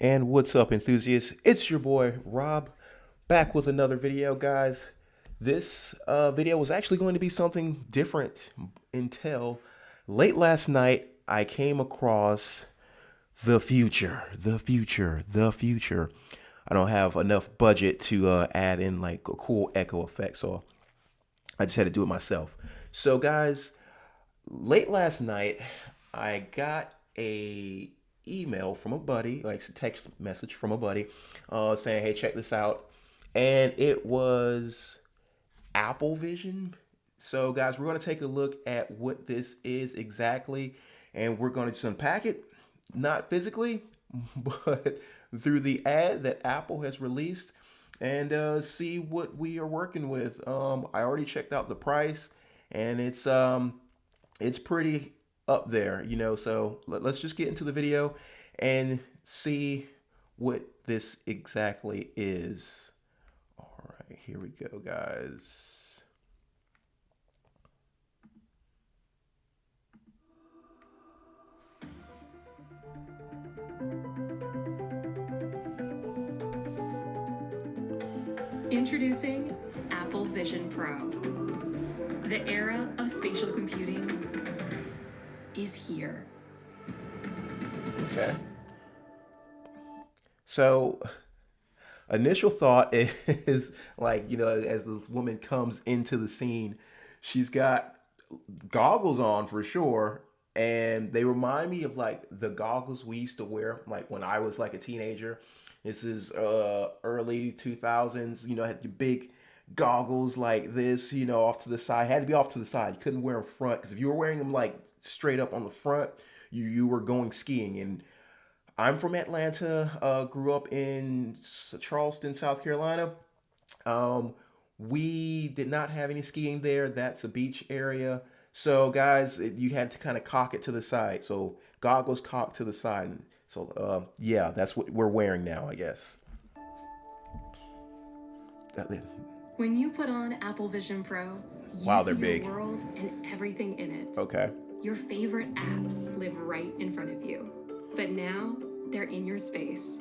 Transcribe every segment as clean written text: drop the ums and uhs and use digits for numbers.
And what's up, enthusiasts? It's your boy Rob, back with another video, guys. This video was actually going to be something different until late last night I came across the future. I don't have enough budget to add in like a cool echo effect, so I just had to do it myself. So, guys, late last night I got a email from a buddy, like a text message from a buddy, saying, "Hey, check this out," and it was Apple Vision. So, guys, we're going to take a look at what this is exactly, and we're going to just unpack it, not physically, but through the ad that Apple has released, and see what we are working with. I already checked out the price, and it's pretty up there, you know. So let's just get into the video and see what this exactly is. All right, here we go, guys. Introducing Apple Vision Pro. The era of spatial computing is here. Okay. So, initial thought is like, you know, as this woman comes into the scene, she's got goggles on for sure. And they remind me of like the goggles we used to wear, like when I was like a teenager. This is early 2000s, you know, had the big goggles like this, you know, off to the side. Had to be off to the side. You couldn't wear them front, because if you were wearing them like straight up on the front, you were going skiing. And I'm from Atlanta, grew up in Charleston, South Carolina. We did not have any skiing there. That's a beach area. So, guys, you had to kind of cock it to the side. So, goggles cocked to the side. So, yeah, that's what we're wearing now, I guess. When you put on Apple Vision Pro, you Wow, see they're big. your world and everything in it. Okay. Your favorite apps live right in front of you, but now they're in your space.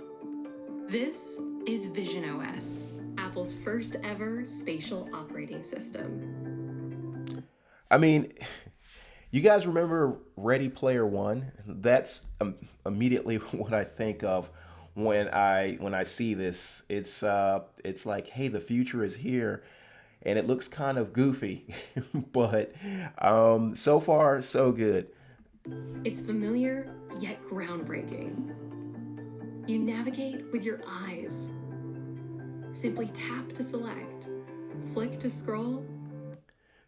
This is Vision OS, Apple's first ever spatial operating system. I mean, you guys remember Ready Player One? That's immediately what I think of when I see this. It's like, hey, the future is here, and it looks kind of goofy, but so far so good. It's familiar yet groundbreaking. You navigate with your eyes. Simply tap to select, flick to scroll.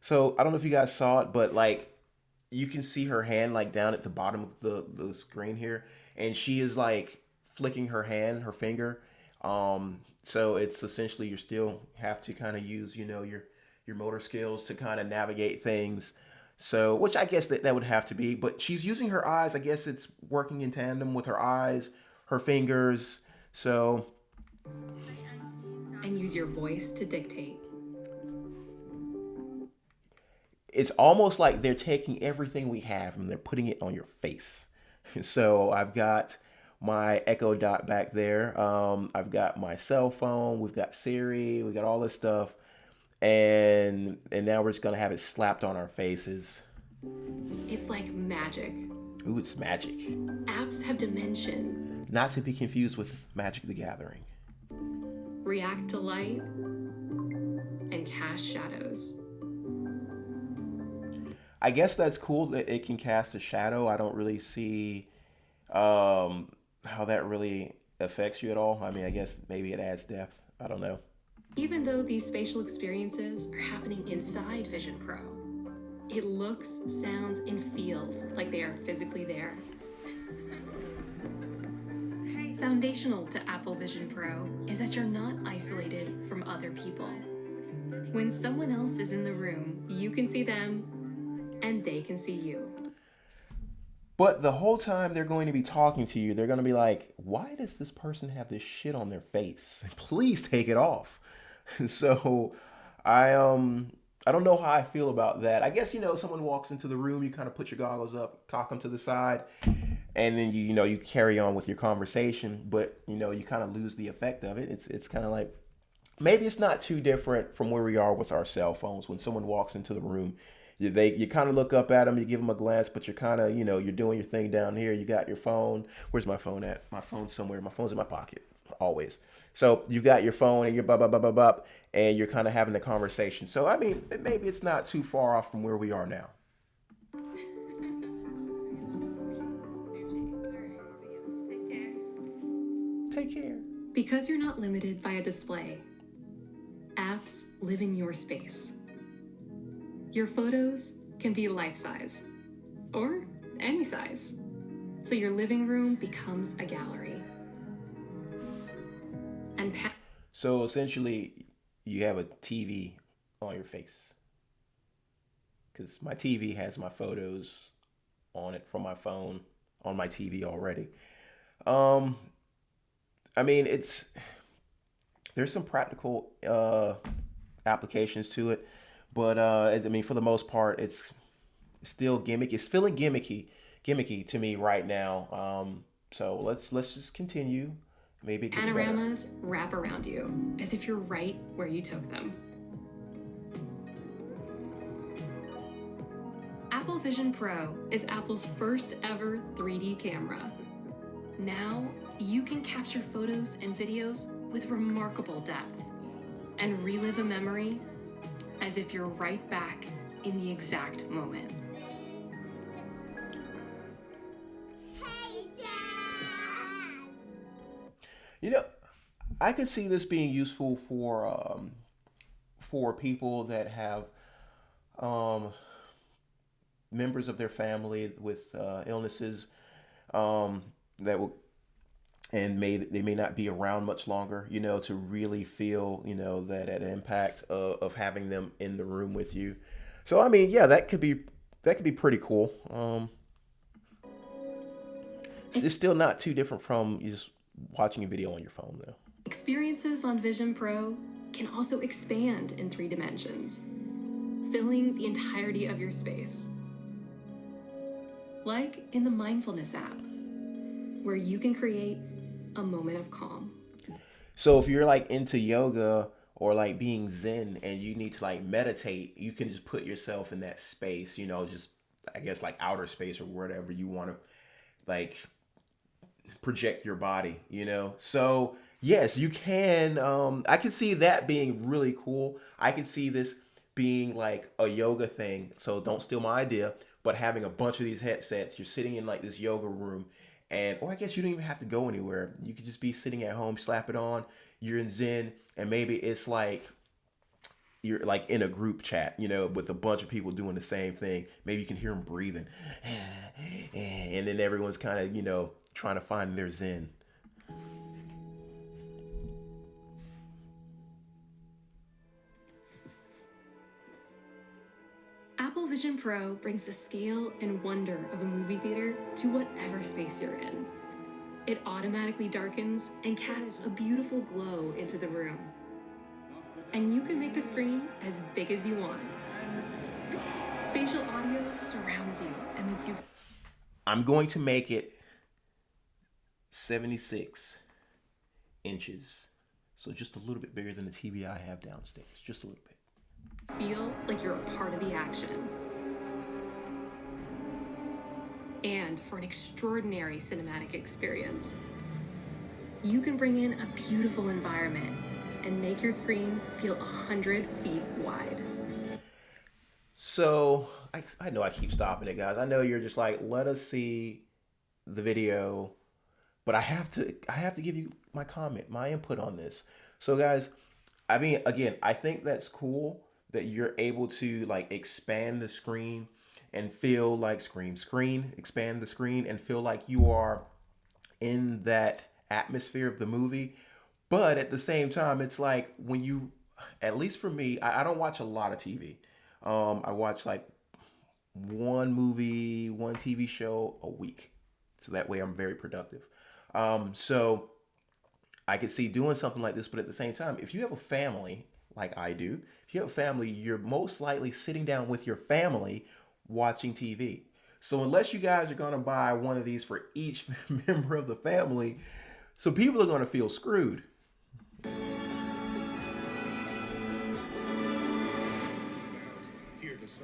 So I don't know if you guys saw it, but like you can see her hand like down at the bottom of the screen here, and she is like flicking her hand, her finger. So it's essentially you still have to kind of use, you know, your motor skills to kind of navigate things. So, which I guess that would have to be, but she's using her eyes. I guess it's working in tandem with her eyes, her fingers. So, and use your voice to dictate. it's almost like they're taking everything we have and they're putting it on your face. So I've got my Echo Dot back there. I've got my cell phone. We've got Siri. We got all this stuff, and now we're just gonna have it slapped on our faces. It's like magic. Ooh, it's magic. Apps have dimension. Not to be confused with Magic the Gathering. React to light and cast shadows. I guess that's cool that it can cast a shadow. I don't really see how that really affects you at all. I mean, I guess maybe it adds depth. I don't know. Even though these spatial experiences are happening inside Vision Pro, it looks, sounds, and feels like they are physically there. Foundational to Apple Vision Pro is that you're not isolated from other people. When someone else is in the room, you can see them and they can see you. But the whole time they're going to be talking to you, they're going to be like, why does this person have this shit on their face? Please take it off. So I don't know how I feel about that. I guess, you know, someone walks into the room, you kind of put your goggles up, cock them to the side, and then you carry on with your conversation, but you kind of lose the effect of it. It's kind of like maybe it's not too different from where we are with our cell phones. When someone walks into the room, you kind of look up at them, you give them a glance, but you're kind of you're doing your thing down here. You got your phone. Where's my phone at? My phone's somewhere. My phone's in my pocket always. So you got your phone and you're blah blah blah blah blah, and you're kind of having a conversation. So I mean, maybe it's not too far off from where we are now. Take care. Because you're not limited by a display, apps live in your space. Your photos can be life size or any size, so your living room becomes a gallery. And So essentially, you have a TV on your face. Because my TV has my photos on it from my phone on my TV already. Um, I mean, there's some practical applications to it, but I mean, for the most part, it's still gimmicky. It's feeling gimmicky to me right now. So let's just continue. Maybe it gets better. panoramas wrap around you as if you're right where you took them. Apple Vision Pro is Apple's first ever 3D camera. Now, you can capture photos and videos with remarkable depth and relive a memory as if you're right back in the exact moment. You know, I could see this being useful for people that have um, members of their family with illnesses that will and they may not be around much longer. To really feel that impact of having them in the room with you. So I mean, yeah, that could be pretty cool. It's still not too different from just watching a video on your phone, though. Experiences on Vision Pro can also expand in 3 dimensions, filling the entirety of your space. Like in the Mindfulness app, where you can create a moment of calm. So if you're like into yoga or like being zen and you need to like meditate, you can just put yourself in that space, just I guess like outer space or whatever you want to like project your body. So yes, you can. I can see that being really cool. I can see this being like a yoga thing. So don't steal my idea, but having a bunch of these headsets, you're sitting in like this yoga room, or I guess you don't even have to go anywhere. You could just be sitting at home, slap it on, you're in Zen, and maybe it's like you're like in a group chat, with a bunch of people doing the same thing. Maybe you can hear them breathing, and then everyone's kind of, trying to find their Zen. Apple Vision Pro brings the scale and wonder of a movie theater to whatever space you're in. It automatically darkens and casts a beautiful glow into the room. And you can make the screen as big as you want. Spatial audio surrounds you and makes you... I'm going to make it 76 inches. So just a little bit bigger than the TV I have downstairs. Just a little bit. feel like you're a part of the action. And for an extraordinary cinematic experience, you can bring in a beautiful environment and make your screen feel 100 feet wide. So I know I keep stopping it, guys. I know you're just like, let us see the video, but I have to give you my comment, my input on this. So guys, I mean, again, I think that's cool that you're able to like expand the screen and feel like expand the screen and feel like you are in that atmosphere of the movie. But at the same time, it's like when you, at least for me, I don't watch a lot of TV. I watch like one movie, one TV show a week. So that way I'm very productive. So I could see doing something like this, but at the same time, if you have a family like I do, if you have a family, you're most likely sitting down with your family watching TV. So unless you guys are gonna buy one of these for each member of the family, so people are gonna feel screwed.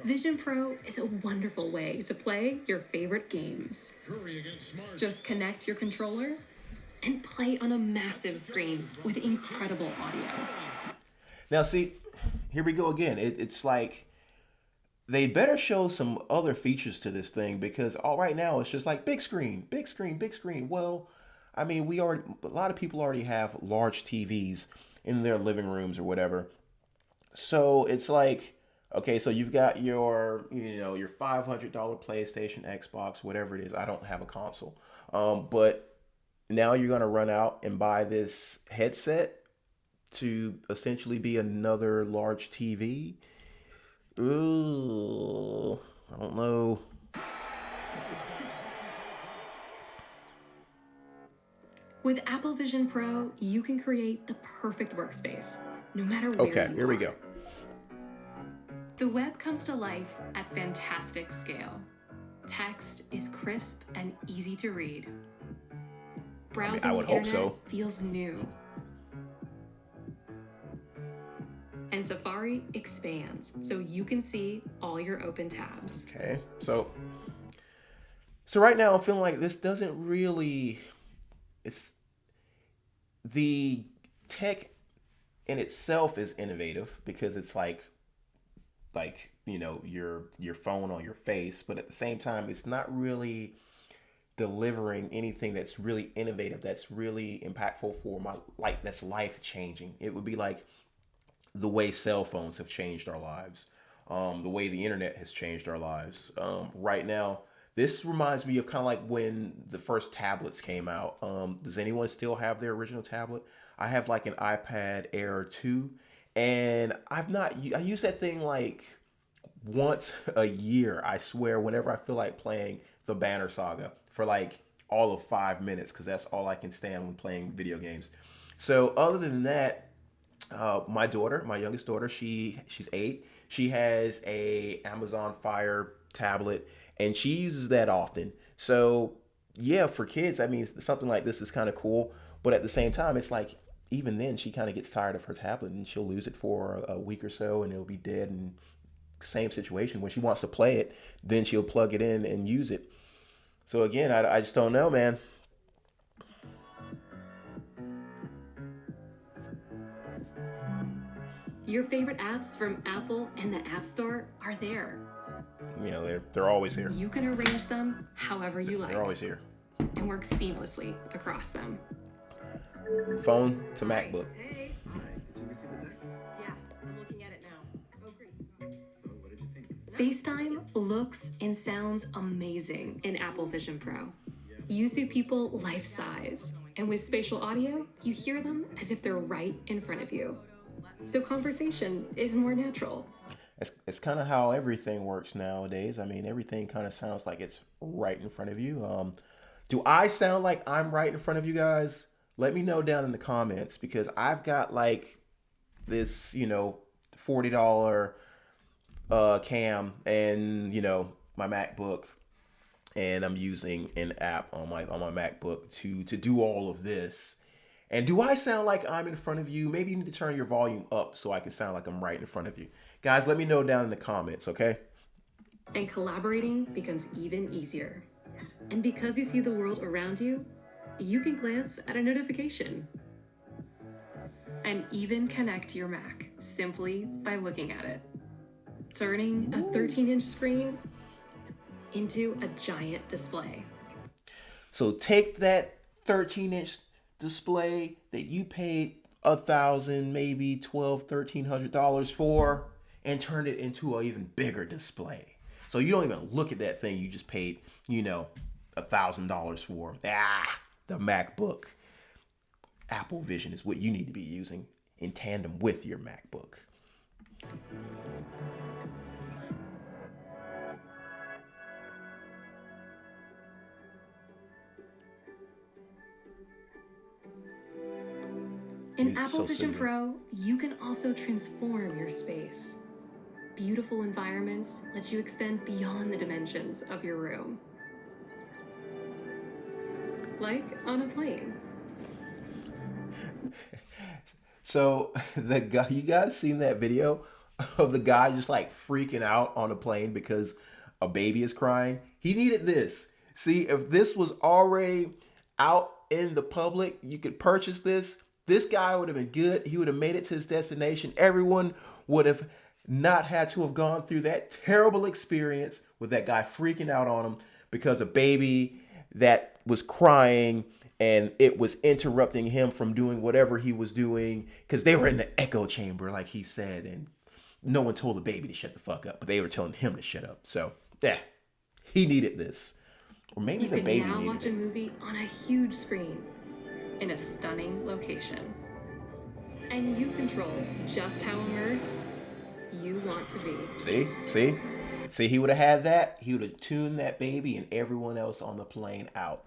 Vision Pro is a wonderful way to play your favorite games. Just connect your controller and play on a massive screen with incredible audio. Now, see, here we go again. It's like they better show some other features to this thing because all right now it's just like big screen, big screen, big screen. Well, I mean, a lot of people already have large TVs in their living rooms or whatever. So it's like, okay, so you've got your $500 PlayStation, Xbox, whatever it is. I don't have a console, but now you're gonna run out and buy this headset to essentially be another large TV. Ooh, I don't know. With Apple Vision Pro, you can create the perfect workspace, no matter where Okay, you here are. we go. The web comes to life at fantastic scale. Text is crisp and easy to read. Browsing I would the hope internet so. feels new. And Safari expands so you can see all your open tabs. Okay, so right now I'm feeling like this doesn't really. It's the tech in itself is innovative because it's like your phone on your face, but at the same time it's not really delivering anything that's really innovative, that's really impactful for my like that's life changing. It would be like the way cell phones have changed our lives, the way the internet has changed our lives. Right now, this reminds me of kind of like when the first tablets came out. Does anyone still have their original tablet? I have like an iPad Air 2, and I use that thing like once a year, I swear, whenever I feel like playing the Banner Saga for like all of 5 minutes, because that's all I can stand when playing video games. So other than that, my youngest daughter, she's 8. She has a Amazon Fire tablet, and she uses that often. So yeah, for kids, I mean, something like this is kind of cool. But at the same time, it's like even then, she kind of gets tired of her tablet, and she'll lose it for a week or so, and it'll be dead. And same situation when she wants to play it, then she'll plug it in and use it. So again, I just don't know, man. Your favorite apps from Apple and the App Store are there. They're always here. You can arrange them however you like They're always here. and work seamlessly across them. Phone to MacBook. Hey. Hi. Did you receive the deck? Yeah, I'm looking at it now. Oh, great. So, what did you think? FaceTime looks and sounds amazing in Apple Vision Pro. You see people life size, and with spatial audio, you hear them as if they're right in front of you. So conversation is more natural. It's kind of how everything works nowadays. I mean, everything kind of sounds like it's right in front of you. Do I sound like I'm right in front of you guys? Let me know down in the comments because I've got like this, $40 cam and my MacBook, and I'm using an app on my MacBook to do all of this. And do I sound like I'm in front of you? Maybe you need to turn your volume up so I can sound like I'm right in front of you. Guys, let me know down in the comments, okay? And collaborating becomes even easier. And because you see the world around you, you can glance at a notification and even connect your Mac simply by looking at it, turning a 13-inch screen into a giant display. So take that 13-inch display that you paid $1,000, maybe $1,200, $1,300 for, and turn it into an even bigger display. So you don't even look at that thing you just paid, $1,000 for. The MacBook. Apple Vision is what you need to be using in tandem with your MacBook. In Apple Vision Pro, you can also transform your space. beautiful environments let you extend beyond the dimensions of your room. Like on a plane. So the guy, you guys seen that video of the guy just like freaking out on a plane because a baby is crying? He needed this. See, if this was already out in the public, you could purchase this. This guy would have been good. He would have made it to his destination. Everyone would have not had to have gone through that terrible experience with that guy freaking out on him because a baby that was crying and it was interrupting him from doing whatever he was doing because they were in the echo chamber, like he said, and no one told the baby to shut the fuck up, but they were telling him to shut up. So, yeah, he needed this. Or maybe the baby needed it. You can now watch a movie on a huge screen in a stunning location. And you control just how immersed you want to be. See, he would have had that. He would have tuned that baby and everyone else on the plane out.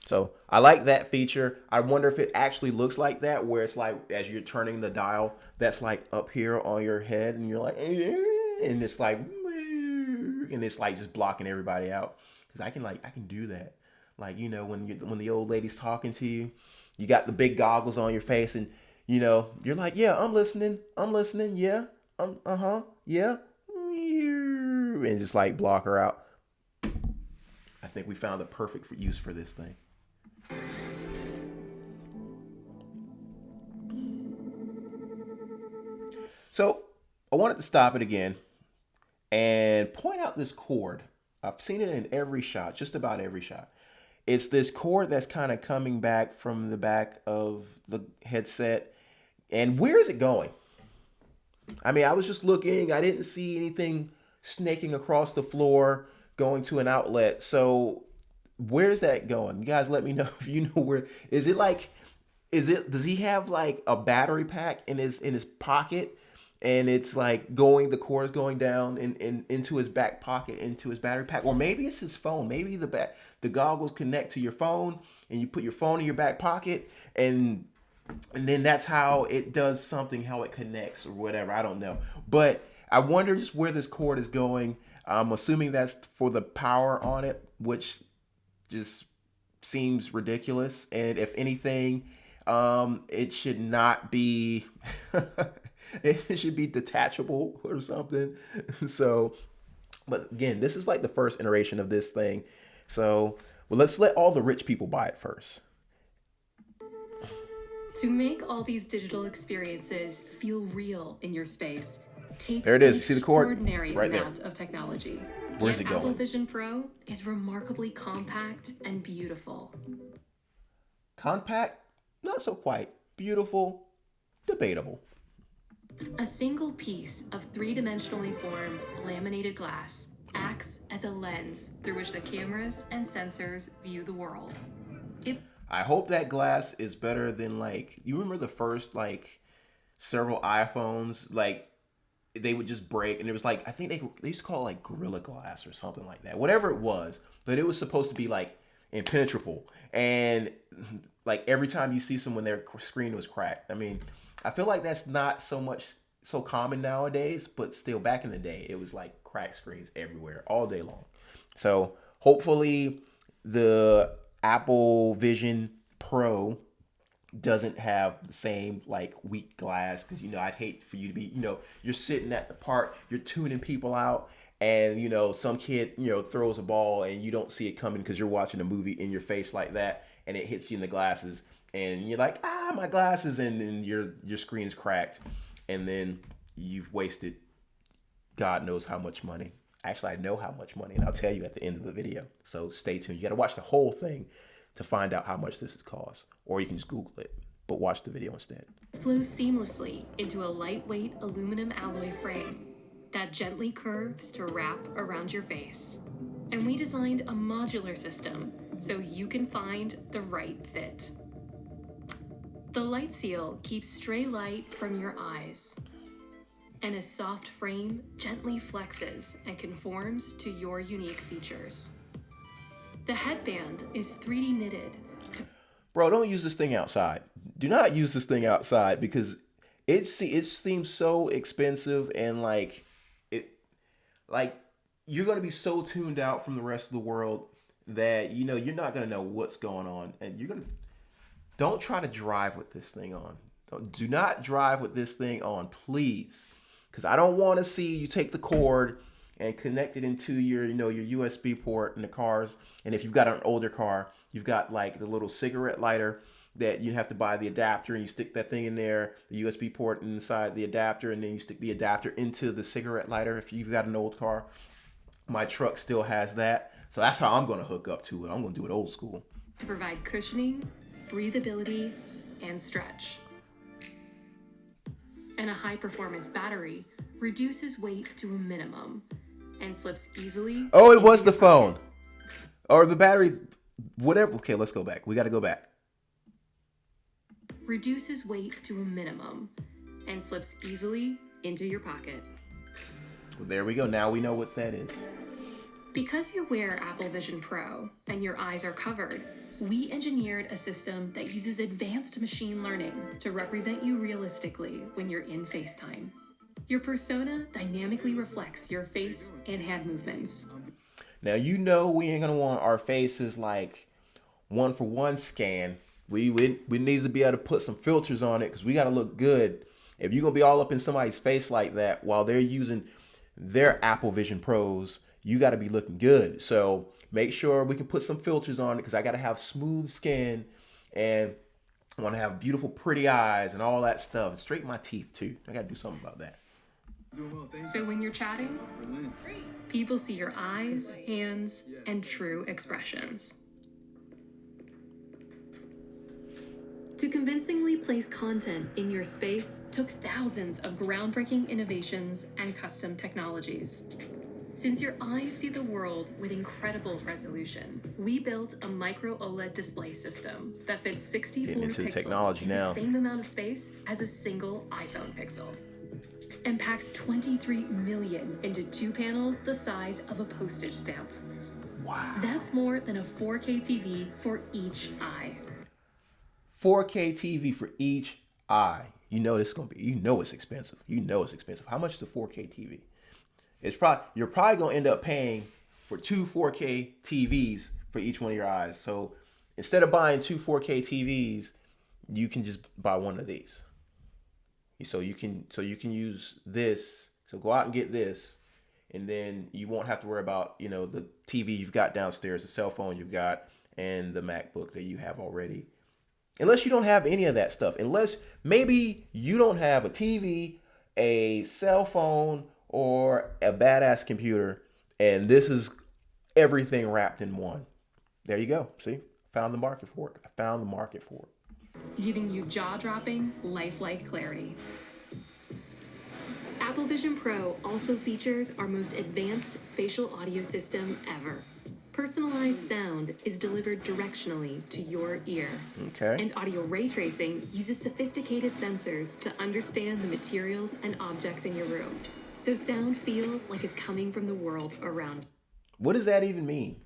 So I like that feature. I wonder if it actually looks like that, where it's like as you're turning the dial, that's like up here on your head, and you're like, and it's like, and it's like just blocking everybody out. Because I can do that. Like, you know, when the old lady's talking to you, you got the big goggles on your face, and you know you're like, yeah, I'm listening, yeah, yeah, and just like block her out. I think we found the perfect use for this thing. So I wanted to stop it again and point out this cord. I've seen it in every shot, just about every shot. It's this cord that's kind of coming back from the back of the headset. And where is it going? I mean, I was just looking. I didn't see anything snaking across the floor going to an outlet. So where's that going? You guys let me know if you know where. Is it like, does he have like a battery pack in his pocket? And it's like the cord is going down into his back pocket, into his battery pack. Or maybe it's his phone. Maybe the goggles connect to your phone and you put your phone in your back pocket and then that's how it does something, how it connects or whatever. I don't know. But I wonder just where this cord is going. I'm assuming that's for the power on it, which just seems ridiculous. And if anything, it should not be... It should be detachable or something. So, but again, this is like the first iteration of this thing. So, well, let's let all the rich people buy it first. To make all these digital experiences feel real in your space takes there it is. You see the cord? Extraordinary right amount there. Of technology. Where's it going? Apple Vision Pro is remarkably compact and beautiful. Compact? Not so quite. Beautiful? Debatable. A single piece of three-dimensionally formed laminated glass acts as a lens through which the cameras and sensors view the world. I hope that glass is better than you remember the first several iPhones, they would just break and it was I think they used to call it Gorilla Glass or something like that. Whatever it was, but it was supposed to be impenetrable. And every time you see someone, their screen was cracked. I mean, I feel like that's not so common nowadays, but still back in the day, it was cracked screens everywhere all day long. So hopefully the Apple Vision Pro doesn't have the same weak glass, because I'd hate for you to be you're sitting at the park, you're tuning people out, and some kid throws a ball and you don't see it coming because you're watching a movie in your face like that, and it hits you in the glasses. And you're like, my glasses, and then your screen's cracked, and then you've wasted God knows how much money. Actually, I know how much money, and I'll tell you at the end of the video. So stay tuned. You got to watch the whole thing to find out how much this has cost, or you can just Google it, but watch the video instead. Flows seamlessly into a lightweight aluminum alloy frame that gently curves to wrap around your face. And we designed a modular system so you can find the right fit. The light seal keeps stray light from your eyes, and a soft frame gently flexes and conforms to your unique features. The headband is 3D knitted. Bro, don't use this thing outside. Do not use this thing outside because it seems so expensive, and like you're gonna be so tuned out from the rest of the world that you're not gonna know what's going on, and you're gonna don't try to drive with this thing on. Do not drive with this thing on, please, because I don't want to see you take the cord and connect it into your your USB port in the cars. And if you've got an older car, you've got like the little cigarette lighter that you have to buy the adapter, and you stick that thing in there, the USB port inside the adapter, and then you stick the adapter into the cigarette lighter. If you've got an old car, my truck still has that, so that's how I'm going to hook up to it. I'm going to do it old school. To provide cushioning, breathability, and stretch. And a high-performance battery reduces weight to a minimum and slips easily. Oh, it was the phone. Or the battery, whatever. Okay, let's go back. We got to go back. Reduces weight to a minimum and slips easily into your pocket. Well, there we go. Now we know what that is. Because you wear Apple Vision Pro and your eyes are covered, we engineered a system that uses advanced machine learning to represent you realistically when you're in FaceTime. Your persona dynamically reflects your face and hand movements. Now, we ain't going to want our faces like one-for-one scan. We need to be able to put some filters on it because we got to look good. If you're going to be all up in somebody's face like that while they're using their Apple Vision Pros, you got to be looking good. So make sure we can put some filters on it because I got to have smooth skin and I want to have beautiful, pretty eyes and all that stuff. And straighten my teeth too. I got to do something about that. So when you're chatting, people see your eyes, hands, and true expressions. To convincingly place content in your space took thousands of groundbreaking innovations and custom technologies. Since your eyes see the world with incredible resolution, we built a micro OLED display system that fits 64 pixels in the same amount of space as a single iPhone pixel, and packs 23 million into 2 panels the size of a postage stamp. Wow. That's more than a 4K TV for each eye. 4K TV for each eye. It's expensive. It's expensive. How much is a 4K TV? You're probably gonna end up paying for 2 4K TVs for each one of your eyes. So instead of buying 2 4K TVs, you can just buy one of these. So you can use this. So go out and get this, and then you won't have to worry about the TV you've got downstairs, the cell phone you've got, and the MacBook that you have already. Unless you don't have any of that stuff. Unless maybe you don't have a TV, a cell phone, or a badass computer, and this is everything wrapped in one. There you go. See? Found the market for it. I found the market for it. Giving you jaw-dropping, lifelike clarity. Apple Vision Pro also features our most advanced spatial audio system ever. Personalized sound is delivered directionally to your ear. Okay. And audio ray tracing uses sophisticated sensors to understand the materials and objects in your room, so sound feels like it's coming from the world around. What does that even mean?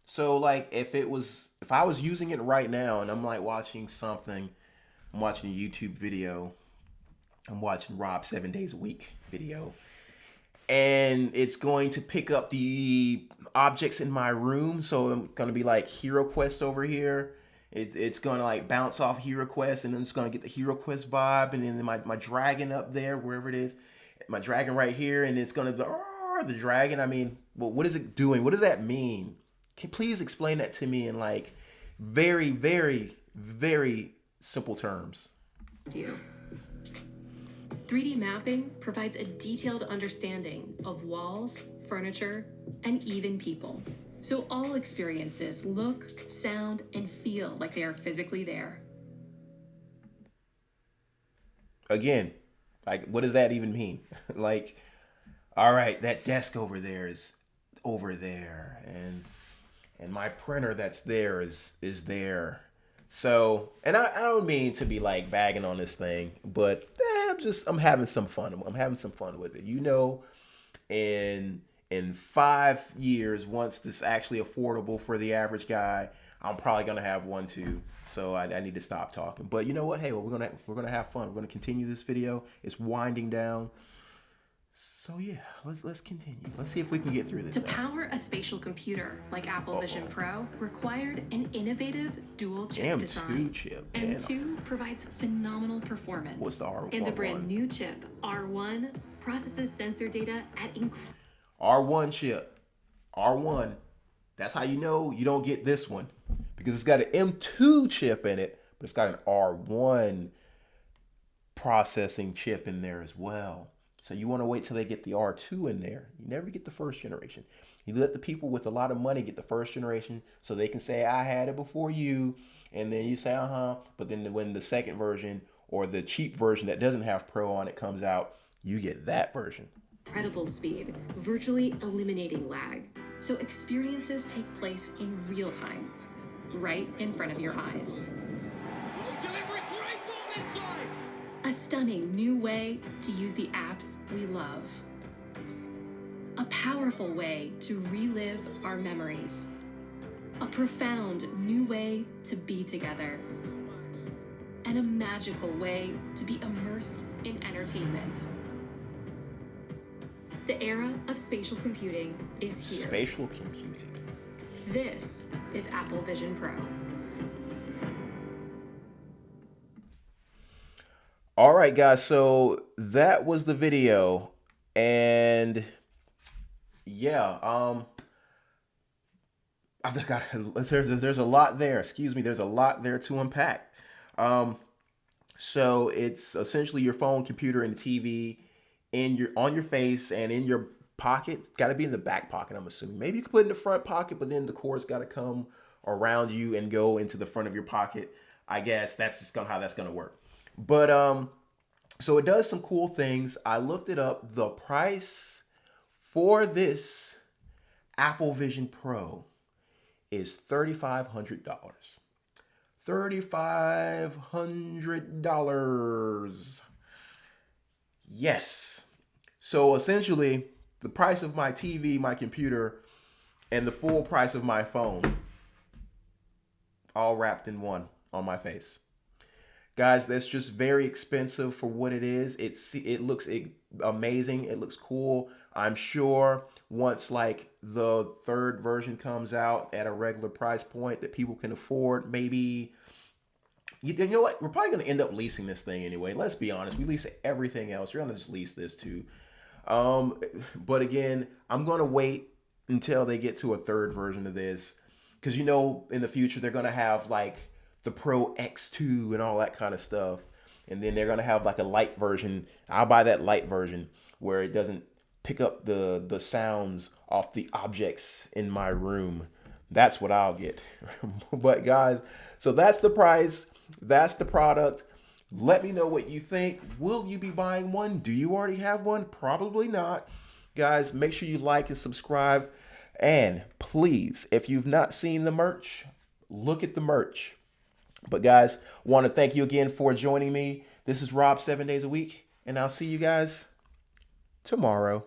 So like if I was using it right now and I'm like watching something, I'm watching a YouTube video, I'm watching Rob 7 Days a Week video, and it's going to pick up the objects in my room. So I'm going to be like Hero Quest over here. It's going to like bounce off Hero Quest, and then it's going to get the Hero Quest vibe, and then my dragon up there, wherever it is, my dragon right here, and it's going to the dragon. I mean, well, what is it doing? What does that mean? Can please explain that to me in like very, very, very simple terms. 3D mapping provides a detailed understanding of walls, furniture, and even people. So all experiences look, sound, and feel like they are physically there. Again, like, what does that even mean? Like, all right, that desk over there is over there, and my printer that's there is there. So, and I don't mean to be like bagging on this thing, but I'm having some fun. I'm having some fun with it. In 5 years, once this is actually affordable for the average guy, I'm probably gonna have one too. So I need to stop talking. But you know what? Hey, well, we're gonna have fun. We're gonna continue this video. It's winding down. So yeah, let's continue. Let's see if we can get through this. To power a spatial computer like Apple Vision Pro required an innovative dual chip design. chip. M2 provides phenomenal performance. What's the R1? And the brand new chip, R1, processes sensor data at R1 chip. R1. That's how you know you don't get this one. Because it's got an M2 chip in it, but it's got an R1 processing chip in there as well. So you want to wait till they get the R2 in there. You never get the first generation. You let the people with a lot of money get the first generation so they can say, I had it before you. And then you say, But then when the second version or the cheap version that doesn't have Pro on it comes out, you get that version. incredible speed, virtually eliminating lag. So experiences take place in real time, right in front of your eyes. A stunning new way to use the apps we love. A powerful way to relive our memories. A profound new way to be together. And a magical way to be immersed in entertainment. The era of spatial computing is here. Spatial computing. This is Apple Vision Pro. All right, guys, so that was the video, and yeah, I've got there's a lot there. Excuse me, there's a lot there to unpack. So it's essentially your phone, computer, and TV on your face and in your pocket. It's got to be in the back pocket, I'm assuming. Maybe you can put it in the front pocket, but then the cord's got to come around you and go into the front of your pocket. I guess that's just how that's gonna work. But so it does some cool things. I looked it up. The price for this Apple Vision Pro is $3,500. $3,500. Yes. So essentially, the price of my TV, my computer, and the full price of my phone, all wrapped in one on my face. Guys, that's just very expensive for what it is. It looks amazing. It looks cool. I'm sure once like the third version comes out at a regular price point that people can afford, maybe, you know what? We're probably going to end up leasing this thing anyway. Let's be honest. We lease everything else. You're going to just lease this too. But again, I'm going to wait until they get to a third version of this. Because, you know, in the future, they're going to have like the Pro X2 and all that kind of stuff. And then they're going to have like a light version. I'll buy that light version where it doesn't pick up the sounds off the objects in my room. That's what I'll get. But guys, so that's the price. That's the product. Let me know what you think. Will you be buying one? Do you already have one? Probably not. Guys, make sure you like and subscribe. And please, if you've not seen the merch, look at the merch. But guys, want to thank you again for joining me. This is Rob 7 days a week, and I'll see you guys tomorrow.